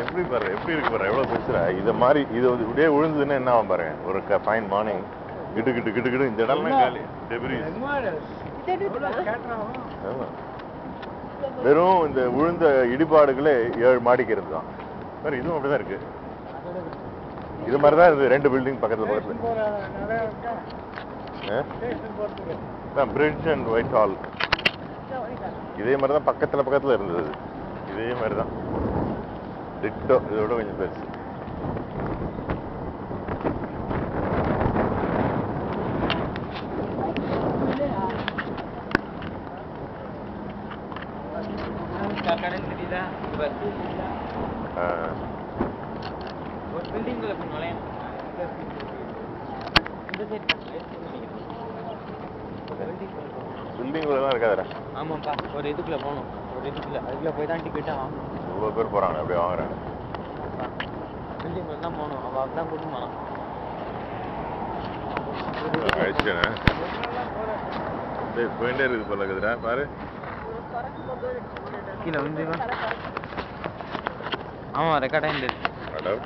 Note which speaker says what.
Speaker 1: எப்படி பாரு, எப்படி இருக்கு பாரு, எவ்வளவு பெருசுடா. இத மாதிரி இது இப்படியே விழுந்ததுன்னா என்ன ஆகும் பாருங்க. ஒரு ஃபைன் மார்னிங் கிடு கிடு கிடு கிடு இந்த இடம்லாம் காலி டெபிரிஸ். வெறும் இந்த விழுந்த இடிபாடுகளே 7 மாடிக்கு இருந்துதான். சார் இதுவும் அப்படிதான் இருக்கு. இது மாதிரிதான் இருக்கு 2 பில்டிங் பக்கத்துல பிரிட்ஜ் அண்ட் ஒயிட் ஹால் இதே மாதிரிதான் பக்கத்துல இருந்தது. இதே மாதிரிதான் டிட்டோ, இதோட கொஞ்சம் பெருசு. பில்டிங்குள்ளதான் இருக்காதுடா.
Speaker 2: ஆமாப்பா, ஒரு இதுக்குள்ள போகணும். அதுக்குள்ள போய் தான் டிக்கெட்டா வாங்கணும்.
Speaker 1: இவ்வளோ பேர் போறாங்க, அப்படியே வாங்குறாங்க.
Speaker 2: பில்டிங்குள்ள தான் போகணும். அவள் தான் கூட்டு போனான்.
Speaker 1: போயிட்டே இருக்குது போல இருக்குதுடா. பாரு
Speaker 2: கீழே வந்து ஆமா ரெக்கார்டாக இருந்தது.